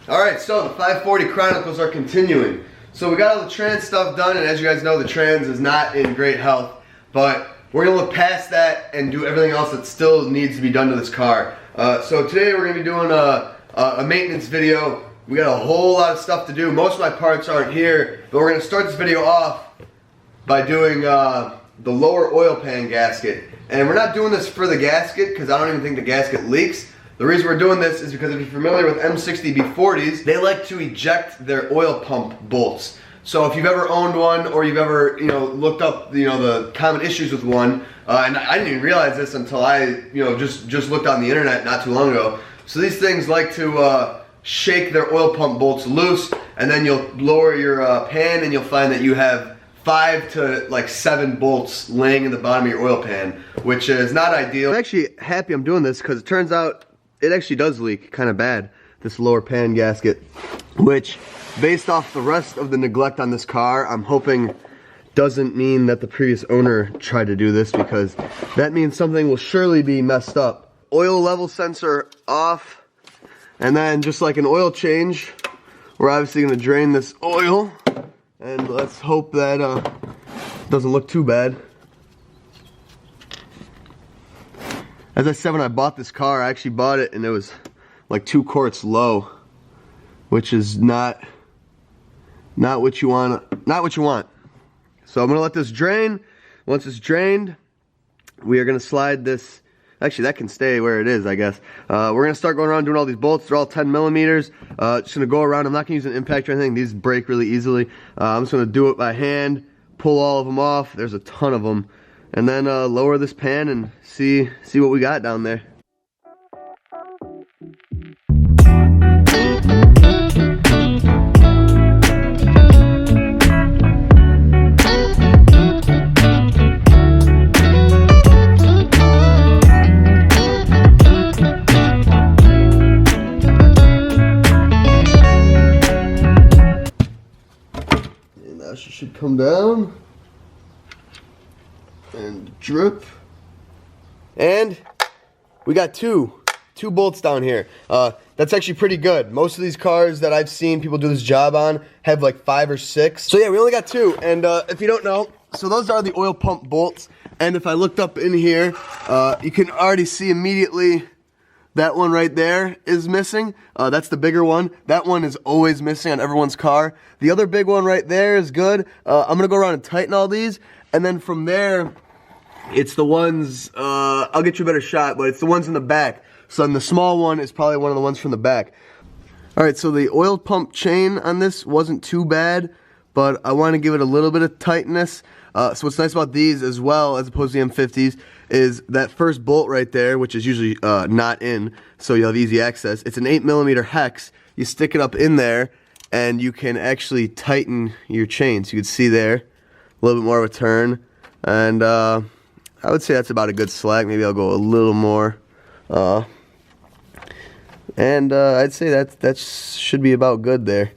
Alright, so the 540 Chronicles are continuing. So we got all the trans stuff done, and as you guys know, the trans is not in great health. But we're going to look past that and do everything else that still needs to be done to this car. So today we're going to be doing a maintenance video. We got a whole lot of stuff to do. Most of my parts aren't here, but we're going to start this video off by doing the lower oil pan gasket. And we're not doing this for the gasket because I don't even think the gasket leaks. The reason we're doing this is because if you're familiar with M60b40s, they like to eject their oil pump bolts. So if you've ever owned one or you've ever, looked up, the common issues with one, and I didn't even realize this until I, just looked on the internet not too long ago. So these things like to shake their oil pump bolts loose, and then you'll lower your pan and you'll find that you have 5 to 7 bolts laying in the bottom of your oil pan, which is not ideal. I'm actually happy I'm doing this because it turns out it actually does leak kind of bad, this lower pan gasket, which based off the rest of the neglect on this car, I'm hoping doesn't mean that the previous owner tried to do this, because that means something will surely be messed up. Oil level sensor off, and then just like an oil change, we're obviously going to drain this oil, and let's hope that doesn't look too bad. As I said, when I bought this car, I actually bought it and it was like 2 quarts low, which is not what you want. So I'm gonna let this drain. Once it's drained, we are gonna slide this. Actually, that can stay where it is, I guess. We're gonna start going around doing all these bolts. They're all 10 millimeters. Just gonna go around. I'm not gonna use an impact or anything. These break really easily. I'm just gonna do it by hand. Pull all of them off. There's a ton of them. And then lower this pan and see what we got down there. And that should come down. And drip. And we got two bolts down here. That's actually pretty good. Most of these cars that I've seen people do this job on have like 5 or 6. So yeah, we only got 2. And if you don't know, so those are the oil pump bolts. And if I looked up in here, you can already see immediately that one right there is missing. That's the bigger one. That one is always missing on everyone's car. The other big one right there is good. I'm gonna go around and tighten all these. And then from there, it's the ones, I'll get you a better shot, but it's the ones in the back. So then the small one is probably one of the ones from the back. Alright, so the oil pump chain on this wasn't too bad, but I want to give it a little bit of tightness. So what's nice about these as well, as opposed to the M50s, is that first bolt right there, which is usually not in, so you'll have easy access. It's an 8mm hex. You stick it up in there, and you can actually tighten your chain. So you can see there, a little bit more of a turn, and I would say that's about a good slack. Maybe I'll go a little more. I'd say that should be about good there.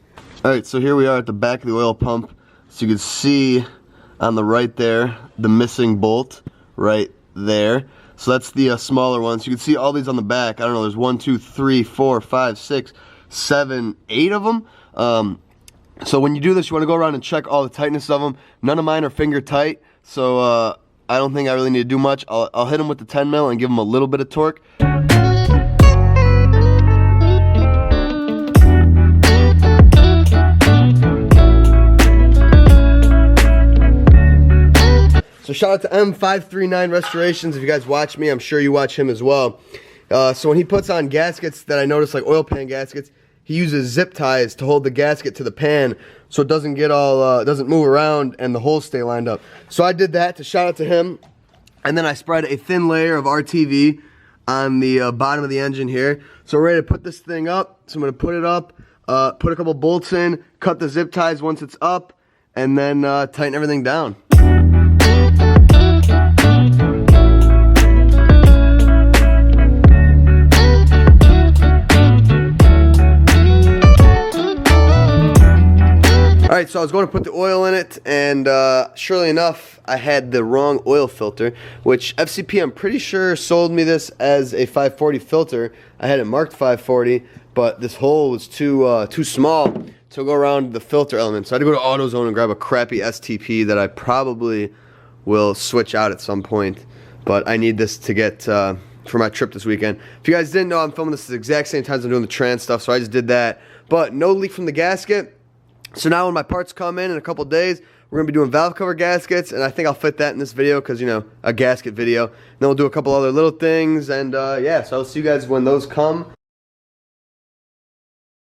Alright, so here we are at the back of the oil pump. So you can see on the right there, the missing bolt right there. So that's the smaller one. So you can see all these on the back. I don't know, there's 1, 2, 3, 4, 5, 6, 7, 8 of them. So when you do this, you want to go around and check all the tightness of them. None of mine are finger tight. So I don't think I really need to do much. I'll hit them with the 10 mil and give them a little bit of torque. So shout out to M539 Restorations. If you guys watch me, I'm sure you watch him as well. So when he puts on gaskets that I notice, like oil pan gaskets, he uses zip ties to hold the gasket to the pan so it doesn't get all, doesn't move around and the holes stay lined up. So I did that to shout out to him. And then I spread a thin layer of RTV on the bottom of the engine here. So we're ready to put this thing up. So I'm going to put it up, put a couple bolts in, cut the zip ties once it's up, and then tighten everything down. Alright, so I was going to put the oil in it, and surely enough, I had the wrong oil filter, which FCP, I'm pretty sure, sold me this as a 540 filter. I had it marked 540, but this hole was too small to go around the filter element. So I had to go to AutoZone and grab a crappy STP that I probably will switch out at some point. But I need this to get for my trip this weekend. If you guys didn't know, I'm filming this at the exact same time as I'm doing the trans stuff, so I just did that. But no leak from the gasket. So now when my parts come in a couple days, we're going to be doing valve cover gaskets, and I think I'll fit that in this video because, you know, a gasket video. And then we'll do a couple other little things, and yeah, so I'll see you guys when those come.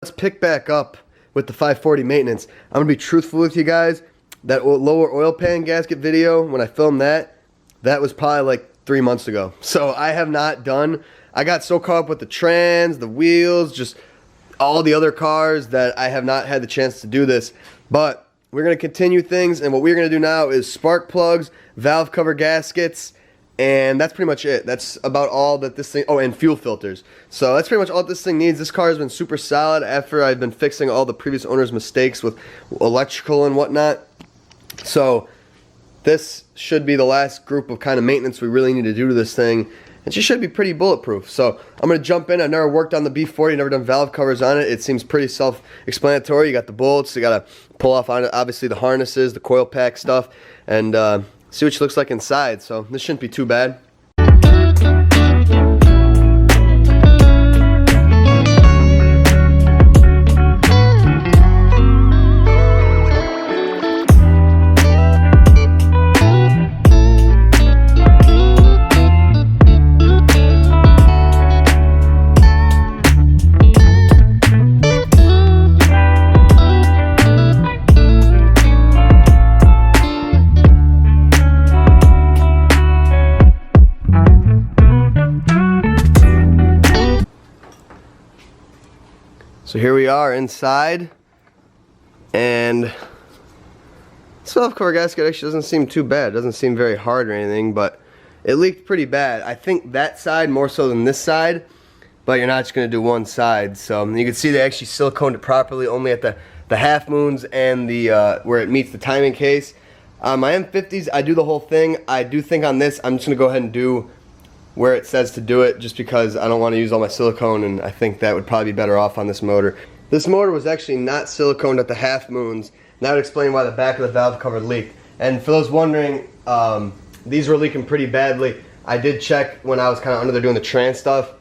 Let's pick back up with the 540 maintenance. I'm going to be truthful with you guys. That lower oil pan gasket video, when I filmed that was probably like 3 months ago. So I have not done, I got so caught up with the trans, the wheels, just all the other cars that I have not had the chance to do this. But we're going to continue things, and what we're going to do now is spark plugs, valve cover gaskets, and that's pretty much it. That's about all that this thing, oh, and fuel filters. So that's pretty much all this thing needs. This car has been super solid after I've been fixing all the previous owner's mistakes with electrical and whatnot. So this should be the last group of kind of maintenance we really need to do to this thing. And she should be pretty bulletproof. So I'm going to jump in. I've never worked on the B40, never done valve covers on it. It seems pretty self-explanatory. You got the bolts, you got to pull off on it, obviously the harnesses, the coil pack stuff, and see what she looks like inside. So this shouldn't be too bad. So here we are inside, and this valve cover gasket actually doesn't seem too bad. It doesn't seem very hard or anything, but it leaked pretty bad. I think that side more so than this side, but you're not just going to do one side. So you can see they actually siliconed it properly only at the half moons and the where it meets the timing case. On my M50s, I do the whole thing. I do think on this, I'm just going to go ahead and do where it says to do it, just because I don't want to use all my silicone, and I think that would probably be better off on this motor. This motor was actually not siliconed at the half moons, and that would explain why the back of the valve cover leaked. And for those wondering, these were leaking pretty badly. I did check when I was kind of under there doing the trans stuff.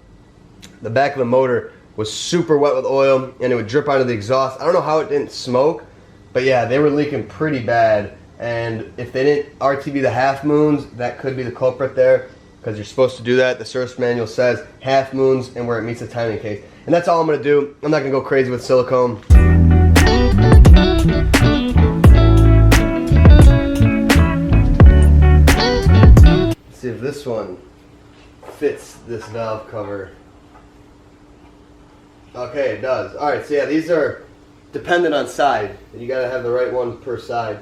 The back of the motor was super wet with oil, and it would drip out of the exhaust. I don't know how it didn't smoke, but yeah, they were leaking pretty bad. And if they didn't RTV the half moons, that could be the culprit there, because you're supposed to do that. The service manual says half moons and where it meets the timing case. And that's all I'm going to do. I'm not going to go crazy with silicone. Let's see if this one fits this valve cover. Okay, it does. Alright, so yeah, these are dependent on side. You got to have the right one per side.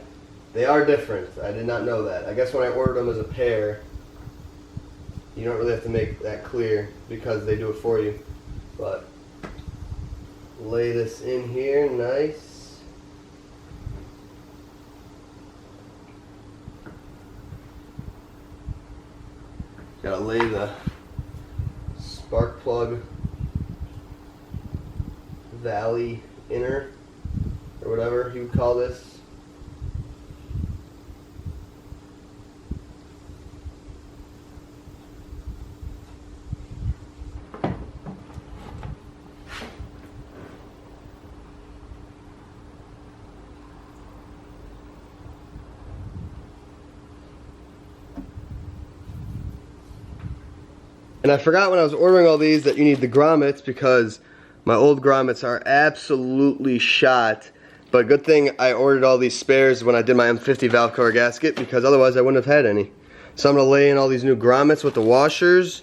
They are different. I did not know that. I guess when I ordered them as a pair, you don't really have to make that clear because they do it for you. But lay this in here, nice. Gotta lay the spark plug valley inner, or whatever you would call this. And I forgot when I was ordering all these that you need the grommets, because my old grommets are absolutely shot. But good thing I ordered all these spares when I did my M50 valve cover gasket, because otherwise I wouldn't have had any. So I'm going to lay in all these new grommets with the washers.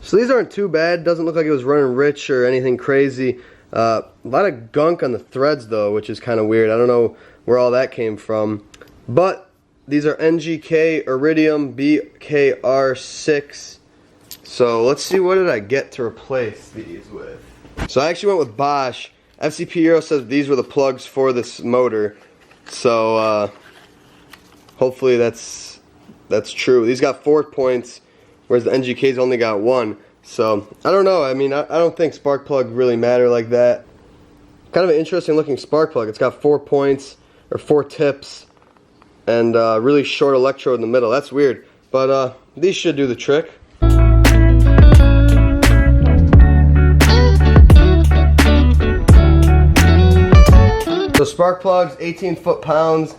So these aren't too bad. Doesn't look like it was running rich or anything crazy. A lot of gunk on the threads though, which is kind of weird. I don't know where all that came from. But these are NGK Iridium BKR6. So let's see, what did I get to replace these with? So I actually went with Bosch. FCP Euro says these were the plugs for this motor. So hopefully that's true. These got 4 points, whereas the NGK's only got 1. So I don't know. I mean, I don't think spark plug really matter like that. Kind of an interesting looking spark plug. It's got 4 points or 4 tips and really short electrode in the middle. That's weird, but these should do the trick. So spark plugs, 18 foot-pounds.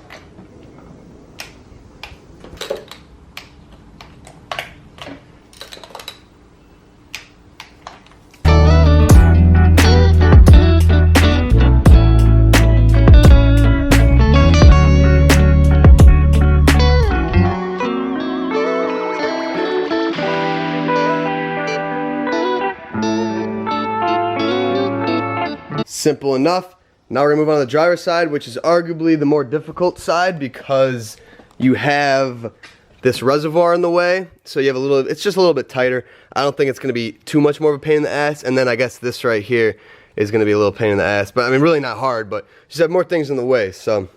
Simple enough. Now we're gonna move on to the driver's side, which is arguably the more difficult side because you have this reservoir in the way. So you have a little, it's just a little bit tighter. I don't think it's gonna be too much more of a pain in the ass. And then I guess this right here is gonna be a little pain in the ass. But I mean, really not hard, but just have more things in the way, so.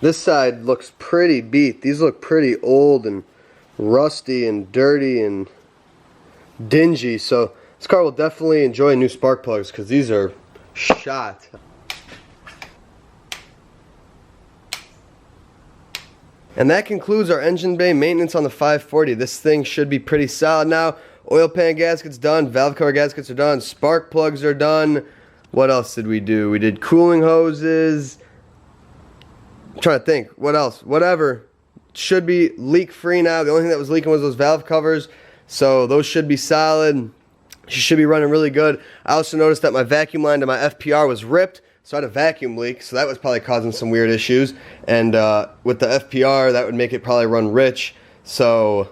This side looks pretty beat. These look pretty old and rusty and dirty and dingy. So this car will definitely enjoy new spark plugs because these are shot. And that concludes our engine bay maintenance on the 540. This thing should be pretty solid now. Oil pan gaskets done, valve cover gaskets are done, spark plugs are done. What else did we do? We did cooling hoses. I'm trying to think, what else? Whatever. Should be leak free now. The only thing that was leaking was those valve covers. So those should be solid. She should be running really good. I also noticed that my vacuum line to my FPR was ripped. So I had a vacuum leak. So that was probably causing some weird issues. And with the FPR, that would make it probably run rich. So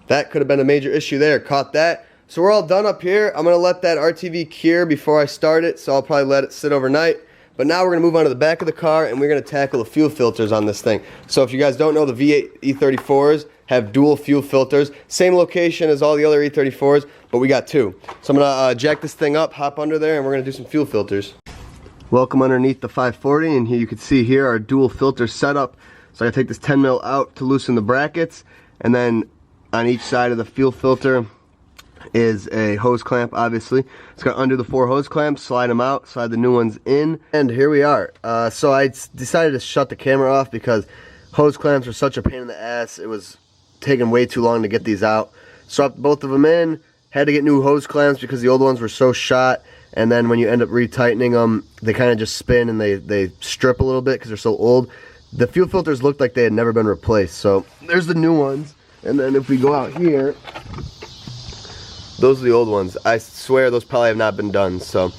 that could have been a major issue there. Caught that. So we're all done up here. I'm going to let that RTV cure before I start it. So I'll probably let it sit overnight. But now we're going to move on to the back of the car and we're going to tackle the fuel filters on this thing. So if you guys don't know, the V8 E34s have dual fuel filters. Same location as all the other E34s, but we got 2. So I'm going to jack this thing up, hop under there, and we're going to do some fuel filters. Welcome underneath the 540, and here you can see here our dual filter setup. So I take this 10 mil out to loosen the brackets, and then on each side of the fuel filter is a hose clamp, obviously. It's got under the 4 hose clamps, slide them out, slide the new ones in, and here we are. So I decided to shut the camera off because hose clamps are such a pain in the ass. It was taking way too long to get these out. Swapped both of them in, had to get new hose clamps because the old ones were so shot, and then when you end up retightening them, they kind of just spin and they strip a little bit because they're so old. The fuel filters looked like they had never been replaced. So there's the new ones, and then if we go out here, those are the old ones. I swear those probably have not been done. So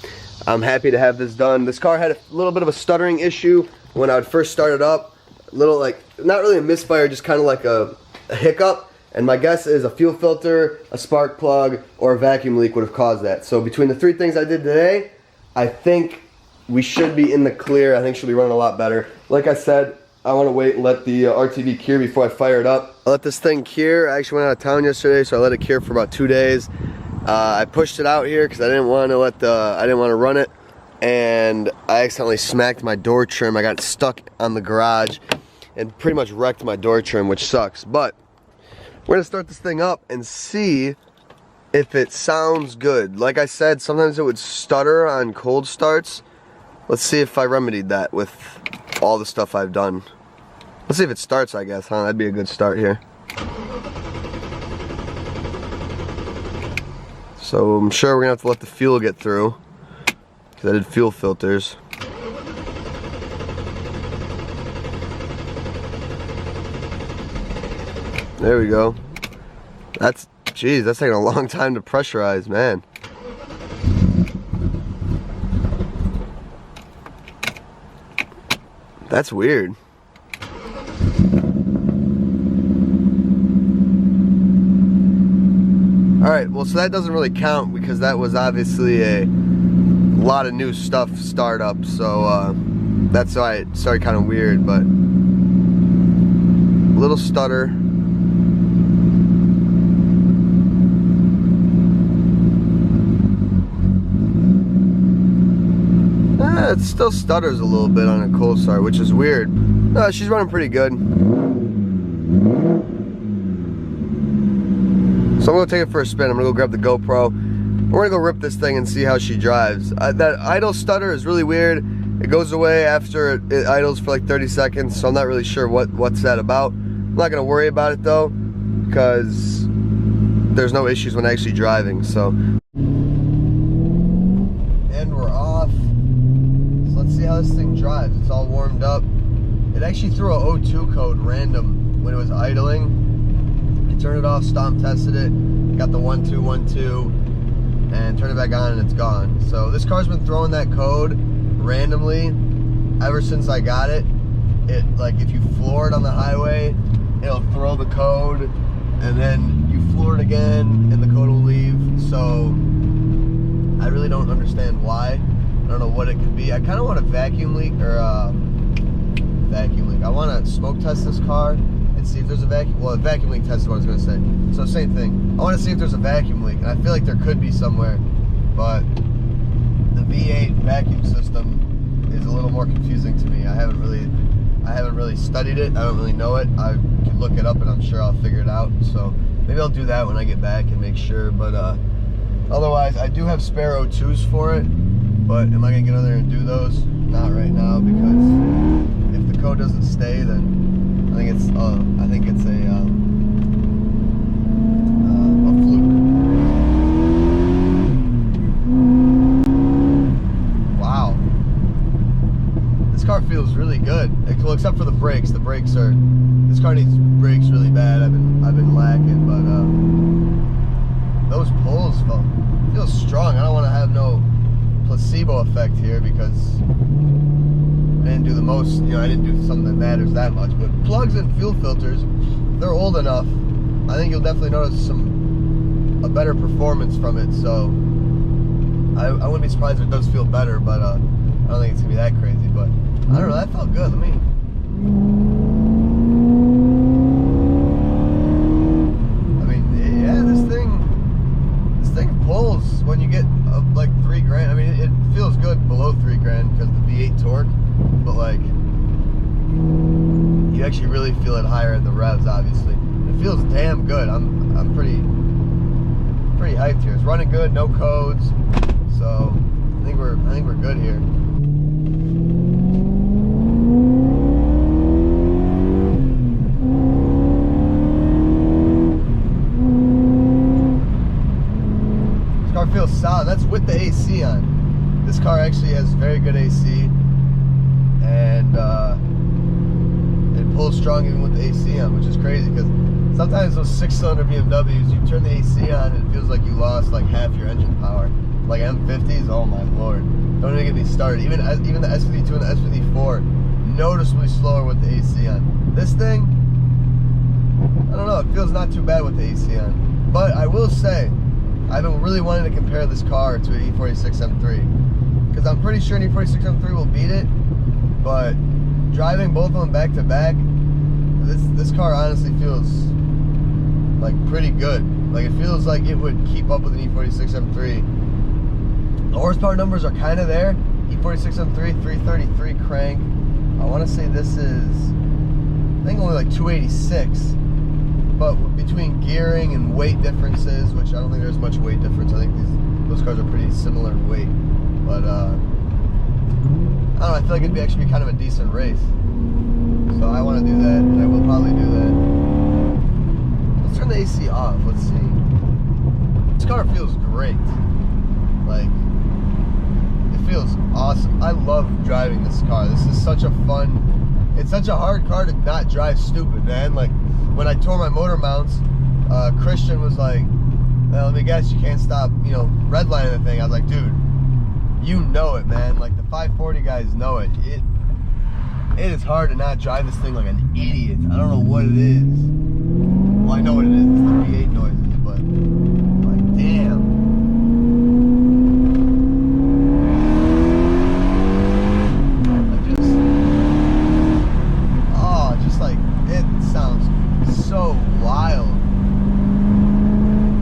I'm happy to have this done. This car had a little bit of a stuttering issue when I would first start it up. A little, like, not really a misfire, just kind of like a hiccup. And my guess is a fuel filter, a spark plug, or a vacuum leak would have caused that. So between the 3 things I did today, I think we should be in the clear. I think she'll be running a lot better. Like I said, I want to wait and let the RTV cure before I fire it up. I let this thing cure. I actually went out of town yesterday, so I let it cure for about 2 days. I pushed it out here because I didn't want to run it, and I accidentally smacked my door trim. I got stuck on the garage, and pretty much wrecked my door trim, which sucks. But we're gonna start this thing up and see if it sounds good. Like I said, sometimes it would stutter on cold starts. Let's see if I remedied that with all the stuff I've done. Let's see if it starts, I guess, huh? That'd be a good start here. So I'm sure we're gonna have to let the fuel get through, because I did fuel filters. There we go. That's, geez, that's taking a long time to pressurize, man. That's weird. Alright, well, so that doesn't really count because that was obviously a lot of new stuff startup, so that's why it started kind of weird, but a little stutter. It still stutters a little bit on a cold start, which is weird. No, she's running pretty good. So I'm gonna take it for a spin. I'm gonna go grab the GoPro. We're gonna go rip this thing and see how she drives. That idle stutter is really weird. It goes away after it idles for like 30 seconds, so I'm not really sure what's that about. I'm not gonna worry about it though, because there's no issues when actually driving, so. And we're off. Let's see how this thing drives. It's all warmed up. It actually threw a O2 code random when it was idling. I turned it off, stomp tested it, got the 1212, and turned it back on and it's gone. So this car's been throwing that code randomly ever since I got it. It, like, if you floor it on the highway, it'll throw the code, and then you floor it again and the code will leave. So I really don't understand why. I don't know what it could be. I kind of want a vacuum leak, or vacuum leak. I want to smoke test this car and see if there's a vacuum. Well, a vacuum leak test is what I was going to say. So same thing. I want to see if there's a vacuum leak, and I feel like there could be somewhere, but the V8 vacuum system is a little more confusing to me. I haven't really studied it. I don't really know it. I can look it up, and I'm sure I'll figure it out. So maybe I'll do that when I get back and make sure. But otherwise, I do have spare O2s for it. But am I gonna get on there and do those? Not right now, because if the code doesn't stay, then I think it's a fluke. Wow, this car feels really good. Well, except for the brakes. The brakes are. This car needs brakes really bad. I've been lacking, but those pulls feel strong. I don't want to have no placebo effect here, because I didn't do the most, I didn't do something that matters that much. But plugs and fuel filters, they're old enough. I think you'll definitely notice a better performance from it. So I wouldn't be surprised if it does feel better, but I don't think it's gonna be that crazy. But I don't know, that felt good. This thing pulls when you get like 3 grand. I mean, it feels good below 3 grand because the V8 torque, but like, you actually really feel it higher in the revs. Obviously, it feels damn good. I'm pretty hyped here. It's running good, no codes, so I think we're good here. Feels solid. That's with the AC on. This car actually has very good AC, and it pulls strong even with the AC on, which is crazy, because sometimes those 6-cylinder BMWs, you turn the AC on and it feels like you lost like half your engine power. Like M50s, oh my lord, don't even get me started. Even the S52 and the S54, noticeably slower with the AC on. This thing, I don't know, it feels not too bad with the AC on. But I will say, I've been really wanting to compare this car to an E46 M3, because I'm pretty sure an E46 M3 will beat it, but driving both of them back to back, this car honestly feels like pretty good. Like, it feels like it would keep up with an E46 M3. The horsepower numbers are kind of there. E46 M3, 333 crank. I want to say this is think only like 286. But between gearing and weight differences, which I don't think there's much weight difference. I think those cars are pretty similar in weight. But I don't know, I feel like it'd actually be kind of a decent race. So I want to do that, and I will probably do that. Let's turn the AC off. Let's see. This car feels great. Like, it feels awesome. I love driving this car. This is such a fun, it's such a hard car to not drive stupid, man. Like, when I tore my motor mounts, Christian was like, well, let me guess, you can't stop, you know, redlining the thing. I was like, dude, you know it, man. Like, the 540 guys know it. It is hard to not drive this thing like an idiot. I don't know what it is. Well, I know what it is. It's the V8 noises, but like, damn. Just like, it sounds so wild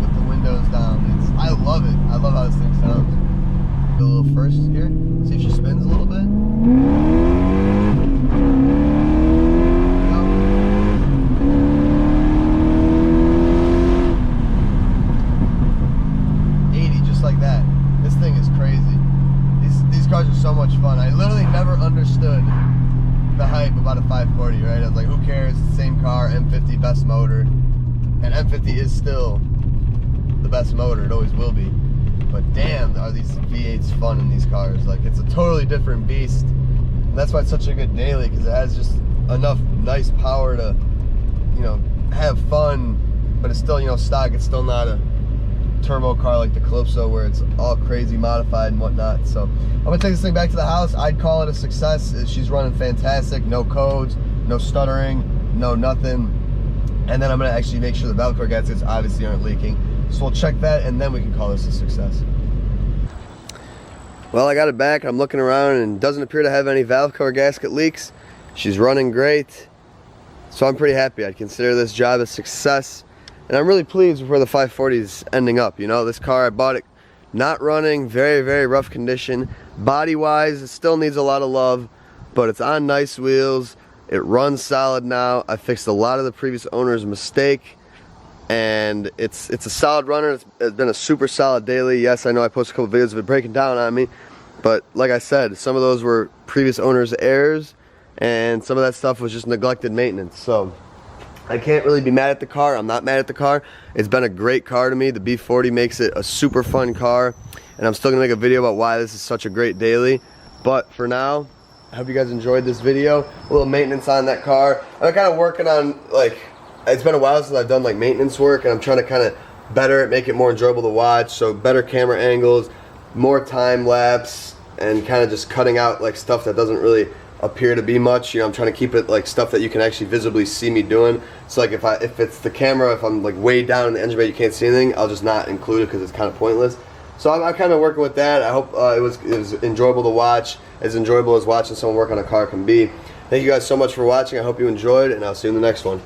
with the windows down. I love it. I love how this thing sounds. Do a little first here. See if she spins a little bit. Like that. This thing is crazy. These cars are so much fun. I literally never understood the hype about a 540, right? I was like, who cares? It's the same car, M50 best motor. And M50 is still the best motor. It always will be. But damn, are these V8s fun in these cars. Like, it's a totally different beast. And that's why it's such a good daily, because it has just enough nice power to, you know, have fun, but it's still, you know, stock. It's still not a turbo car like the Calypso where it's all crazy modified and whatnot. So I'm gonna take this thing back to the house. I'd call it a success. She's running fantastic. No codes, no stuttering, no nothing. And then I'm gonna actually make sure the valve cover gaskets obviously aren't leaking. So we'll check that, and then we can call this a success. Well, I got it back. I'm looking around and it doesn't appear to have any valve cover gasket leaks. She's running great. So I'm pretty happy. I'd consider this job a success. And I'm really pleased with where the 540 is ending up. You know, this car, I bought it not running, very, very rough condition. Body-wise, it still needs a lot of love, but it's on nice wheels. It runs solid now. I fixed a lot of the previous owner's mistake, and it's a solid runner. It's been a super solid daily. Yes, I know I posted a couple videos of it breaking down on me, but like I said, some of those were previous owner's errors, and some of that stuff was just neglected maintenance. So I can't really be mad at the car. I'm not mad at the car. It's been a great car to me. The B40 makes it a super fun car, and I'm still gonna make a video about why this is such a great daily. But for now, I hope you guys enjoyed this video. A little maintenance on that car. I'm kind of working on, like, it's been a while since I've done like maintenance work, and I'm trying to kind of better it, make it more enjoyable to watch. So better camera angles, more time lapse, and kind of just cutting out like stuff that doesn't really appear to be much. You know, I'm trying to keep it like stuff that you can actually visibly see me doing. So like if it's the camera, if I'm like way down in the engine bay, you can't see anything, I'll just not include it because it's kind of pointless. So I'm kind of working with that. I hope it was enjoyable to watch, as enjoyable as watching someone work on a car can be. Thank you guys so much for watching. I hope you enjoyed, and I'll see you in the next one.